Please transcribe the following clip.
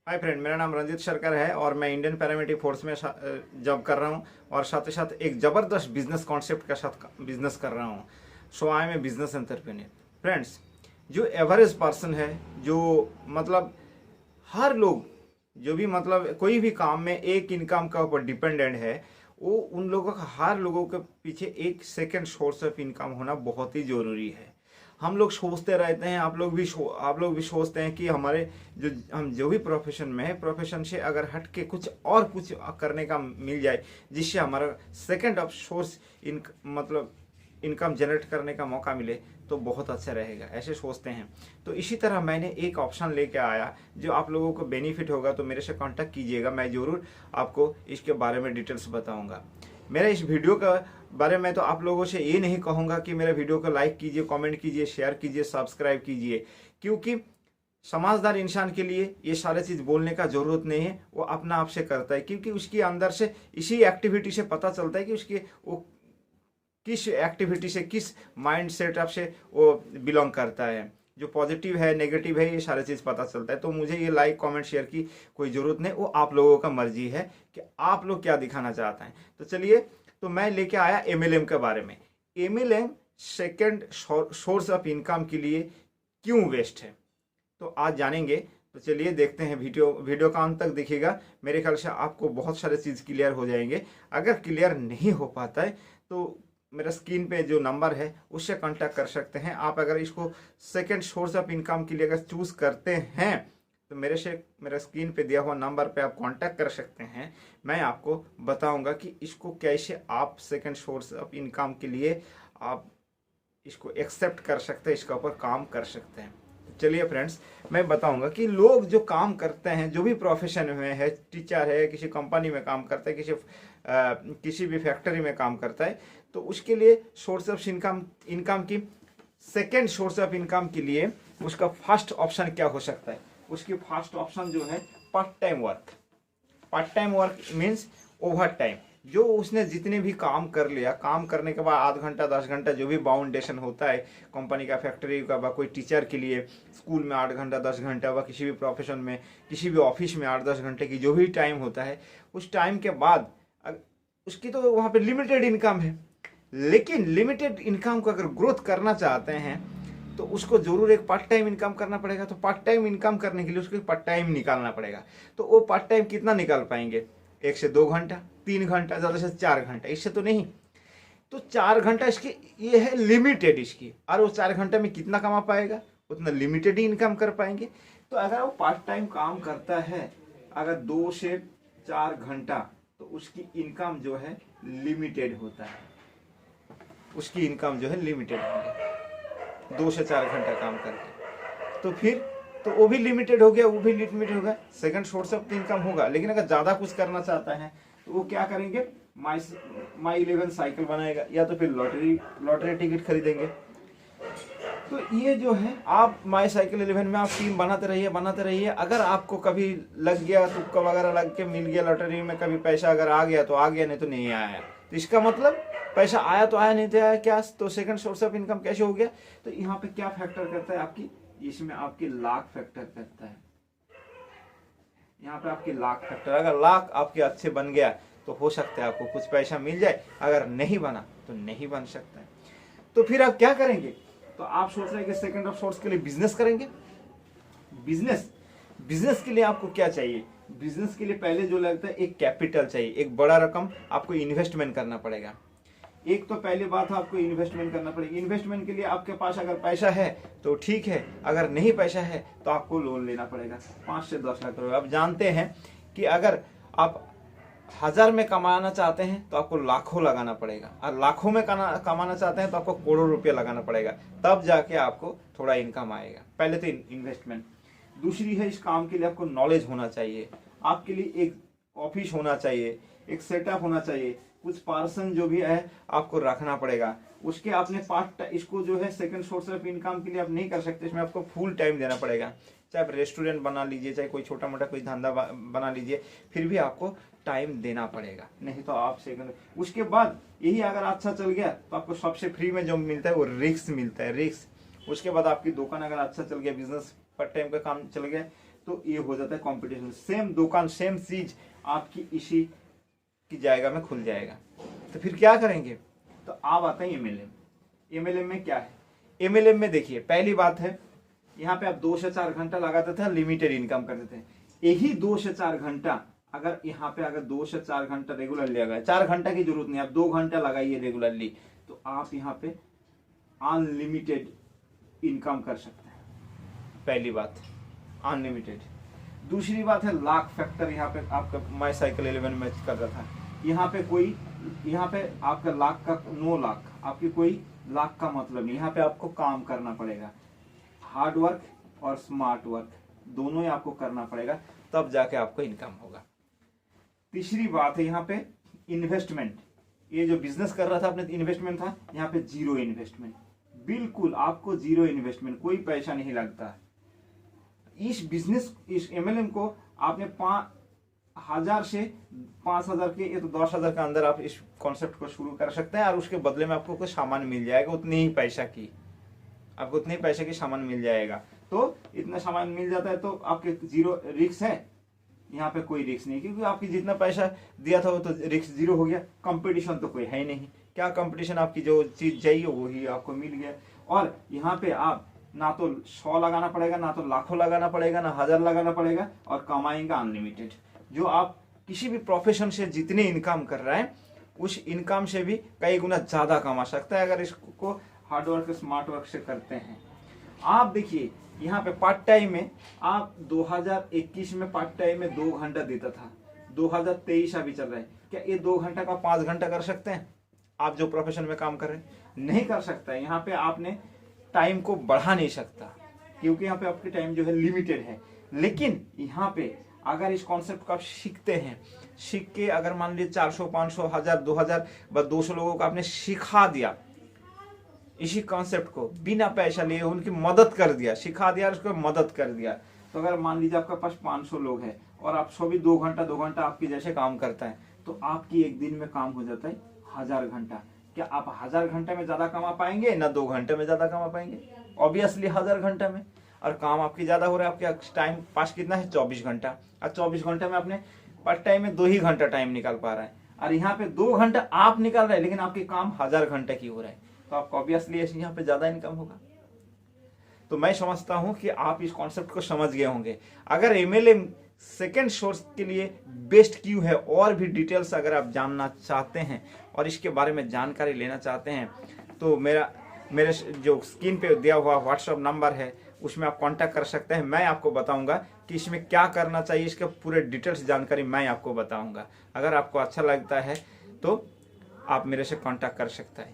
Hi friend, मेरा नाम रंजित शर्कर है और मैं इंडियन पैरामिलिट्री फोर्स में जॉब कर रहा हूँ और साथ ही साथ एक ज़बरदस्त बिजनेस कॉन्सेप्ट के साथ बिजनेस कर रहा हूँ। So I am a business entrepreneur. Friends, जो एवरेज पर्सन है, जो मतलब हर लोग जो भी मतलब कोई भी काम में एक इनकम का ऊपर डिपेंडेंट है, वो उन लोगों का हर लोगों के पीछे एक सेकेंड सोर्स ऑफ इनकम होना बहुत ही ज़रूरी है। हम लोग सोचते रहते हैं, आप लोग भी सोचते हैं कि हमारे हम जो भी प्रोफेशन में है, प्रोफेशन से अगर हट के कुछ करने का मिल जाए जिससे हमारा सेकंड ऑफ सोर्स मतलब इनकम जनरेट करने का मौका मिले तो बहुत अच्छा रहेगा, ऐसे सोचते हैं। तो इसी तरह मैंने एक ऑप्शन लेके आया जो आप लोगों को बेनिफिट होगा, तो मेरे से कांटेक्ट कीजिएगा, मैं ज़रूर आपको इसके बारे में डिटेल्स बताऊंगा। मेरा इस वीडियो का बारे में तो आप लोगों से ये नहीं कहूँगा कि मेरे वीडियो को लाइक कीजिए, कमेंट कीजिए, शेयर कीजिए, सब्सक्राइब कीजिए, क्योंकि समझदार इंसान के लिए ये सारे चीज़ बोलने का ज़रूरत नहीं है। वो अपना आप से करता है, क्योंकि उसके अंदर से इसी एक्टिविटी से पता चलता है कि उसके वो किस एक्टिविटी से, किस माइंड सेटअप से वो बिलोंग करता है। जो पॉजिटिव है, नेगेटिव है, ये सारे चीज़ पता चलता है। तो मुझे ये लाइक कमेंट शेयर की कोई ज़रूरत नहीं, वो आप लोगों का मर्जी है कि आप लोग क्या दिखाना चाहते हैं। तो चलिए, तो मैं लेके आया एमएलएम के बारे में। MLM second source of income के लिए क्यों बेस्ट है, तो आज जानेंगे। तो चलिए देखते हैं, वीडियो का अंत तक देखिएगा। मेरे ख्याल से आपको बहुत सारे चीज़ क्लियर हो जाएंगे। अगर क्लियर नहीं हो पाता है तो मेरा स्क्रीन पे जो नंबर है उससे कांटेक्ट कर सकते हैं आप। अगर इसको सेकंड सोर्स ऑफ इनकम के लिए अगर चूज करते हैं तो मेरा स्क्रीन पे दिया हुआ नंबर पे आप कांटेक्ट कर सकते हैं। मैं आपको बताऊंगा कि इसको कैसे आप सेकंड सोर्स ऑफ इनकम के लिए आप इसको एक्सेप्ट कर सकते हैं, इसके ऊपर काम कर सकते हैं। चलिए फ्रेंड्स, मैं बताऊंगा कि लोग जो काम करते हैं, जो भी प्रोफेशन में है, टीचर है, किसी कंपनी में काम करता है, किसी भी फैक्ट्री में काम करता है, तो उसके लिए सोर्स ऑफ इनकम की सेकेंड सोर्स ऑफ इनकम के लिए उसका फर्स्ट ऑप्शन क्या हो सकता है। उसकी फर्स्ट ऑप्शन जो है part time work. Part time work means over time. जो उसने जितने भी काम कर लिया, काम करने के बाद आध घंटा 10 घंटा जो भी बाउंडेशन होता है कंपनी का, फैक्ट्री का, कोई टीचर के लिए स्कूल में 8 घंटा 10 घंटा, व किसी भी प्रोफेशन में, किसी भी ऑफिस में 8-10 घंटे की जो भी टाइम होता है, उस टाइम के बाद उसकी तो वहाँ पे लिमिटेड इनकम है। लेकिन लिमिटेड इनकम को अगर ग्रोथ करना चाहते हैं तो उसको जरूर एक पार्ट टाइम इनकम करना पड़ेगा। तो पार्ट टाइम इनकम करने के लिए उसको पार्ट टाइम निकालना पड़ेगा। तो वो पार्ट टाइम कितना निकाल पाएंगे? 1 से 2 घंटा, 3 घंटा, ज़्यादा से 4 घंटा, इससे तो नहीं। तो 4 घंटा इसकी ये है लिमिटेड इसकी, और वो 4 घंटे में कितना कमा पाएगा? उतना लिमिटेड ही इनकम कर पाएंगे। तो अगर वो पार्ट टाइम काम करता है, अगर 2 से 4 घंटा, तो उसकी इनकम जो है लिमिटेड होता है। उसकी इनकम जो है लिमिटेड होगी 2 से 4 घंटा काम करके। तो फिर तो वो भी लिमिटेड हो गया, वो भी लिमिटेड होगा, सेकंड सोर्स ऑफ इनकम होगा। लेकिन अगर ज़्यादा कुछ करना चाहता है तो वो क्या करेंगे? माई 11 साइकिल बनाएगा, या तो फिर लॉटरी टिकट खरीदेंगे। तो ये जो है, आप माई साइकिल 11 में आप टीम बनाते रहिए। अगर आपको कभी लग गया, तुक्का वगैरह लग के मिल गया लॉटरी में, कभी पैसा अगर आ गया तो आ गया, नहीं तो नहीं आया। तो इसका मतलब पैसा आया तो आया, नहीं तो आया क्या? तो सेकंड सोर्स ऑफ इनकम कैसे हो गया? तो यहाँ पे क्या फैक्टर करता है आपकी? इसमें आपकी लाख फैक्टर करता है। यहाँ पे आपकी लाख फैक्टर, अगर लाख आपके अच्छे बन गया तो हो सकता है आपको कुछ पैसा मिल जाए, अगर नहीं बना तो नहीं बन सकता है। तो फिर आप क्या करेंगे? तो आप सोच रहे हैं कि सेकंड ऑफ सोर्स के लिए बिजनेस करेंगे। बिजनेस के लिए आपको क्या चाहिए? बिजनेस के लिए पहले जो लगता है, एक कैपिटल चाहिए, एक बड़ा रकम आपको इन्वेस्टमेंट करना पड़ेगा। एक तो पहली बात है, आपको इन्वेस्टमेंट करना पड़ेगा। इन्वेस्टमेंट के लिए आपके पास अगर पैसा है तो ठीक है, अगर नहीं पैसा है तो आपको लोन लेना पड़ेगा 5 से 10 लाख रुपए। आप जानते हैं कि अगर आप 1000 में कमाना चाहते हैं तो आपको लाखों लगाना पड़ेगा, और लाखों में कमाना चाहते हैं तो आपको करोड़ों रुपया लगाना पड़ेगा, तब जाके आपको थोड़ा इनकम आएगा। पहले तो इन्वेस्टमेंट। दूसरी है, इस काम के लिए आपको नॉलेज होना चाहिए। आपके लिए एक ऑफिस होना चाहिए, एक सेटअप होना चाहिए, कुछ पर्सन जो भी है आपको रखना पड़ेगा। उसके आपने इसको जो है सेकंड सोर्स ऑफ इनकम के लिए आप नहीं कर सकते, इसमें आपको फुल टाइम देना पड़ेगा। चाहे आप रेस्टोरेंट बना लीजिए, चाहे कोई छोटा मोटा कोई धंधा बना लीजिए, फिर भी आपको टाइम देना पड़ेगा, नहीं तो आप सेकंड। उसके बाद यही अगर अच्छा चल गया तो आपको सबसे फ्री में जो मिलता है वो रिस्क मिलता है, रिस्क। उसके बाद आपकी दुकान अगर अच्छा चल गया, बिजनेस पार्ट टाइम का काम चल गया, तो ये हो जाता है कंपटीशन। सेम दुकान सेम चीज आपकी इसी की जाएगा में खुल जाएगा। तो फिर क्या करेंगे, तो आप आते हैं एमएलएम। एमएलएम में क्या है, एमएलएम में देखिए पहली बात है, यहाँ पे आप 2 से 4 घंटा लगाते थे, लिमिटेड इनकम करते थे। यही 2 से 4 घंटा अगर यहाँ पे अगर 2 से 4 घंटा रेगुलरली लगाए, 4 घंटा की जरूरत नहीं, आप 2 घंटा लगाइए रेगुलरली, तो आप यहाँ पे अनलिमिटेड इनकम कर सकते हैं। पहली बात अनलिमिटेड। दूसरी बात है लाख फैक्टर। यहाँ पे आपका माई साइकिल 11 में कर रहा था, यहाँ पे आपका लाख का 9 लाख, आपकी कोई लाख का मतलब नहीं। यहाँ पे आपको काम करना पड़ेगा, हार्ड वर्क और स्मार्ट वर्क दोनों ही आपको करना पड़ेगा, तब जाके आपको इनकम होगा। तीसरी बात है यहाँ पे इन्वेस्टमेंट। ये जो बिजनेस कर रहा था अपने इन्वेस्टमेंट था, यहाँ पे जीरो इन्वेस्टमेंट, बिल्कुल आपको जीरो इन्वेस्टमेंट, कोई पैसा नहीं लगता। इस बिजनेस इस एमएलएम को आपने 5,000 से 5,000 के ये तो 10,000 के अंदर आप इस कॉन्सेप्ट को शुरू कर सकते हैं, और उसके बदले में आपको कुछ सामान मिल जाएगा, उतनी ही पैसा की आपको उतने पैसे की सामान मिल जाएगा। तो इतना सामान मिल जाता है तो आपके जीरो रिस्क है, यहाँ पे कोई रिस्क नहीं, क्योंकि आपकी जितना पैसा दिया था वो तो रिस्क जीरो हो गया। कंपटीशन तो कोई है ही नहीं, क्या कंपटीशन, आपकी जो चीज चाहिए वही आपको मिल गया। और यहाँ पे आप ना तो 100 लगाना पड़ेगा, ना तो लाखों लगाना पड़ेगा, ना 1000 लगाना पड़ेगा, और कमाएंगे अनलिमिटेड। जो आप किसी भी प्रोफेशन से जितने इनकम कर रहे हैं उस इनकम से भी कई गुना ज्यादा कमा सकता है, अगर इसको हार्ड वर्क स्मार्ट वर्क से करते हैं। आप देखिए यहाँ पे पार्ट टाइम में आप 2021 में पार्ट टाइम में 2 घंटा देता था, 2023 अभी चल रहा है, क्या ये 2 घंटा का 5 घंटा कर सकते हैं? आप जो प्रोफेशन में काम कर रहे हैं नहीं कर सकता है। यहाँ पे आपने टाइम को बढ़ा नहीं सकता, क्योंकि यहाँ पे आपकी टाइम जो है लिमिटेड है। लेकिन यहाँ पे अगर इस कॉन्सेप्ट को आप सीखते हैं, सीख के अगर मान लीजिए 400 500 1000 2000 बस 200 लोगों को आपने सिखा दिया, इसी कॉन्सेप्ट को बिना पैसा लिए उनकी मदद कर दिया, सिखा दिया, उसको मदद कर दिया, तो अगर मान लीजिए आपका पास 500 लोग हैं और आप सभी 2 घंटा आपकी जैसे काम करता है, तो आपकी एक दिन में काम हो जाता है 1000 घंटा। क्या आप 1000 घंटे में ज्यादा कमा पाएंगे? ना 2 घंटे में ज्यादा कमा पाएंगे, ऑब्वियसली 1000 घंटे में। और काम आपकी ज्यादा हो रहा है, आपके टाइम पास कितना है 24 घंटा, और 24 घंटे में आपने पार्ट टाइम में 2 ही घंटा टाइम निकाल पा रहा है, और यहाँ पे 2 घंटा आप निकाल रहे हैं, लेकिन आपके काम 1000 घंटे की हो रहा है, तो आपको ऑब्वियसली यहाँ पे ज्यादा इनकम होगा। तो मैं समझता हूं कि आप इस कॉन्सेप्ट को समझ गए होंगे। अगर एमएलएम सेकेंड सोर्स के लिए बेस्ट क्यों है, और भी डिटेल्स अगर आप जानना चाहते हैं और इसके बारे में जानकारी लेना चाहते हैं, तो मेरे जो स्क्रीन पे दिया हुआ व्हाट्सएप नंबर है उसमें आप कांटेक्ट कर सकते हैं। मैं आपको बताऊंगा कि इसमें क्या करना चाहिए, इसके पूरे डिटेल्स जानकारी मैं आपको बताऊंगा। अगर आपको अच्छा लगता है तो आप मेरे से कांटेक्ट कर सकते हैं।